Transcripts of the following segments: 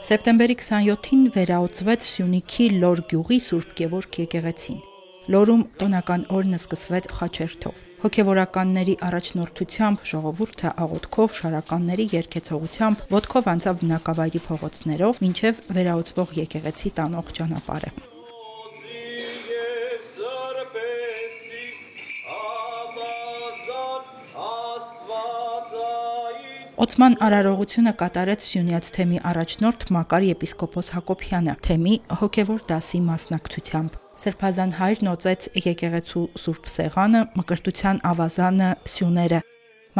Սեպտեմբերի 27-ին վերաուծվեց Սյունիքի Լոր գյուղի Սուրբ Գևորգ եկեղեցին։ Լորում տոնական օրն սկսվեց խաչերթով։ Հոգևորականների առաջնորդությամբ ժողովուրդը աղոթքով, շարականների երգեցողությամբ ոտքով անցավ բնակավայրի փողոցներով մինչև վերաուծվող եկեղեցի տանող ճանապարհը։ Օծման արարողությունը կատարեց Սյունյաց թեմի առաջնորդ Մակար եպիսկոպոս Հակոբյանը թեմի հոգևոր դասի մասնակցությամբ։ Սրբազան հայրն օծեց եկեղեցու Սուրբ Սեղանը, Մկրտության ավազանը, սյուները։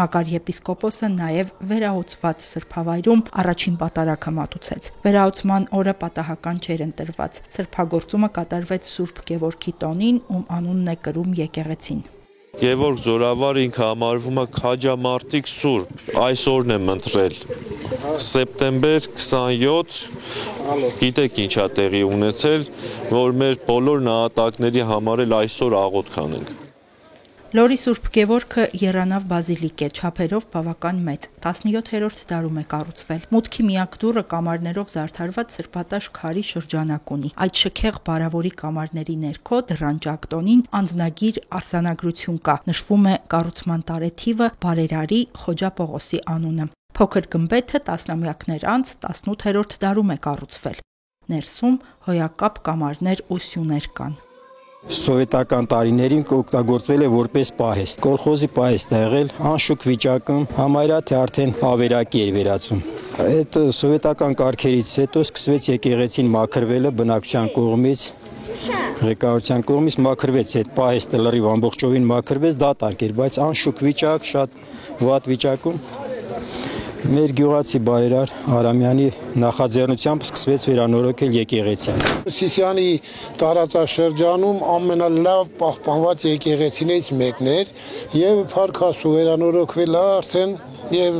Մակար եպիսկոպոսը նաև վերաուծված սրբավայրում առաջին պատարագը մատուցեց։ Վերաուծման օրը պատահական չէր ընտրված։ Սրբագործումը կատարվեց Սուրբ Գևորգի տոնին, ում անունն է կրում եկեղեցին։ Գևորգ Զորավարը ինքը համարվում է քաջամարտիկ սուրբ, այսօրն եմ ընտրել, սեպտեմբեր 27, գիտեք ինչա տեղի ունեցել, որ մեր բոլոր նահատակների համար էլ այսօր աղոթք անենք։ Լորի Սուրբ Գևորգը եռանավ բազիլիկ է, չափերով բավական մեծ, 17-րդ դարում է կառուցվել։ Մուտքի միակ դուռը կամարներով զարդարված սրբատաշ քարի շրջանակ ունի։ Այդ շքեղ բարավորի կամարների ներքո դռան ճակտոնին անձնագիր արձանագրություն կա, նշվում է կառուցման տարեթիվը, բարերարի Խոջա Պողոսի անունը։ Փոքր գմբեթը տասնամյակներ անց 18-րդ դարում է կառուցվել։ Ներսում հոյակապ կամարներ ու սյուներ կան։ Սովետական տարիներին օգտագործվել է որպես պահեստ։ Կոլխոզի պահեստ է եղել, անշուք վիճակում, համարյա թե արդեն ավերակի էր վերածվում։ Այդ սովետական կարգերից հետո սկսվեց եկեղեցին մաքրվելը բնակչության կողմից, ղեկավարության կողմից մաքրվեց այդ պահեստը լրիվ ամբողջովին մաքրվեց, դատարկ էր, բայց անշուք վիճակ, շատ վատ վիճակում մեր գյուղացի բարերար Արամյանի նախաձեռնությամբ սկսվեց վերանորոգել եկեղեցին։ Սիսյանի տարածաշրջանում ամենալավ պահպանված եկեղեցիներից մեկն էր եւ Փարքաստու վերանորոգվել է արդեն եւ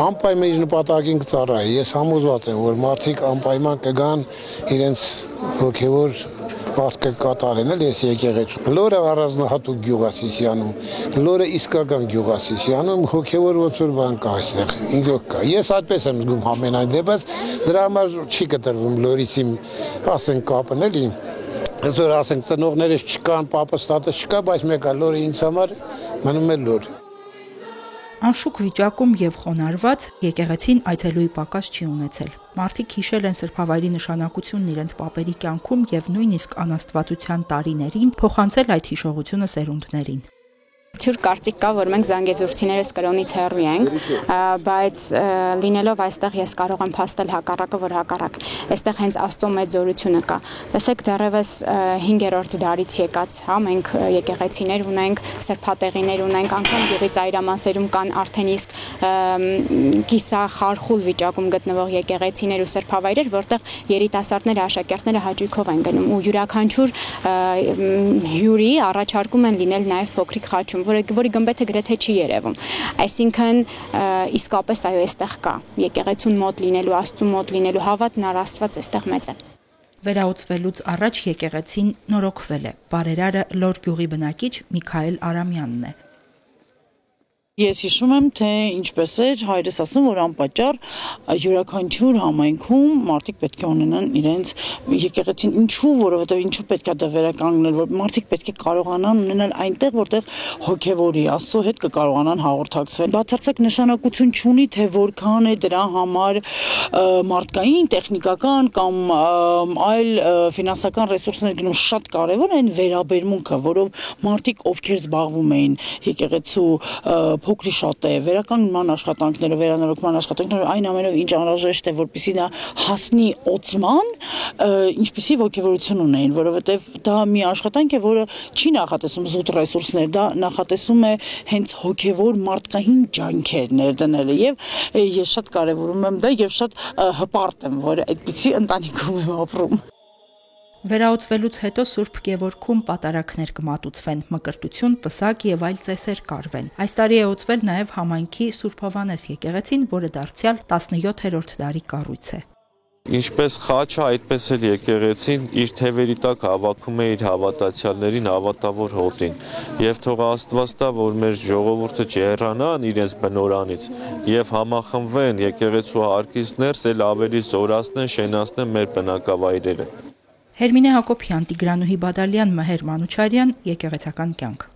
անպայման իր նպատակին կծառայի։ Ես համոզված եմ, որ մարդիկ անպայման կգան իրենց հոգեվոր պարտքը կատարեն ես եկեղեցու։ Լորը առանձնահատուկ գյուղ է Սիսիանում, Լորը իսկական գյուղ է Սիսիանում, հոգևոր ոնց բան կա այստեղ, ինքնոք կա։ Ես այդպես եմ զգում ամենայն դեպս, դրա համար չի կտրվում Լորից իմ, ասենք կապն էլի։ Այսօր ասենք ծնողներս չկան, պապս տատս չկա, բայց մեկ է Լորը ինձ համար մնում է Լոր։ Անշուք վիճակում եւ խոնարհված եկեղեցին այցելուի պակաս չի ունեցել։ Մարդիկ հիշել են սրբավայրի նշանակությունն իրենց պապերի կյանքում եւ նույնիսկ անաստվածության տարիներին փոխանցել այդ հիշողությունը սերունդներին։ Թյուր կարծիք կա, որ մենք զանգեզուրցիներս կրոնից հեռու ենք, բայց լինելով այստեղ ես կարող եմ փաստել հակառակը, որ հակառակ։ Այստեղ հենց Աստծո մեծ զորությունը կա։ Տեսեք, դեռևս 5-րդ դարից եկած, հա, մենք եկեղեցիներ ունենք, սրբատեղիներ ունենք, անգամ գյուղի ծայրամասերում կան արդեն իսկ կիսախարխուլ վիճակում գտնվող եկեղեցիներ ու սրբավայրեր, որտեղ երիտասարդները, աշակերտները հաճույքով են գնում ու յուրաքանչյուր հյուրի առաջարկում են լինել նաև փոքրիկ խաչում, որի գմբեթը գրեթե չի երևում։ Այսինքն իսկապես այո, այստեղ կա եկեղեցուն մոտ լինելու, Աստծու մոտ լինելու հավատն առ Աստված այստեղ մեծ է։ Վերաուծվելուց առաջ եկեղեցին նորոգվել է։ Բարերարը Լոր գյուղի բնակիչ Միքայել Արամյանն է։ Ես հիշում եմ, թե ինչպես էր հայրս ասում, որ անպատճառ յուրաքանչյուր համայնքում մարդիկ պետք է ունենան իրենց եկեղեցին, ինչու, որովհետև ինչու պետք է դա վերականգնել, որ մարդիկ պետք է կարողանան ունենալ այնտեղ, որտեղ հոգևորի Աստծո հետ կկարողանան հաղորդակցվել։ Բացարձակ նշանակություն չունի, թե որքան է դրա համար մարդկային, տեխնիկական կամ այլ ֆինանսական ռեսուրսներ գնում, շատ կարևոր է այն վերաբերմունքը, որով մարդիկ ովքեր զբաղվում էին եկեղեցու փոքրի շատ է վերականգնման աշխատանքները, վերանորոգման աշխատանքները, այն ամենով ինչ անհրաժեշտ է, որպեսզի նա հասնի օծման, ինչպիսի ոգևորություն ունեն, որովհետև դա մի աշխատանք է, որը չի նախատեսում զուտ ռեսուրսներ, դա նախատեսում է հենց հոգևոր մարդկային ջանքեր ներդնելը եւ ես շատ կարեւորում եմ դա եւ շատ հպարտ եմ, որ այդպիսի ընտանիքում եմ ապրում։ Վերաուծվելուց հետո Սուրբ Գևորգում պատարագներ կմատուցվեն, մկրտություն, պսակ եւ այլ ծեսեր կարվեն։ Այս տարի է ուծվել նաեւ համայնքի Սուրբ Հովհաննես եկեղեցին, որը դարձյալ 17-րդ դարի կառույց է։ Ինչպես խաչը, այդպես էլ եկեղեցին իր թևերի տակ հավաքում է իր հավատացյալներին հավատավոր հոտին եւ թող Աստված տա, որ մեր ժողովուրդը չհեռանան իրենց բնորանից եւ համախմբվեն եկեղեցու հարկից ներս էլ ավելի զորացնեն, շենացնեն մեր բնակավայրերը։ Հերմինե Հակոբյան, Տիգրանուհի Բադալյան, Մհեր Մանուչարյան, Եկեղեցական կյանք։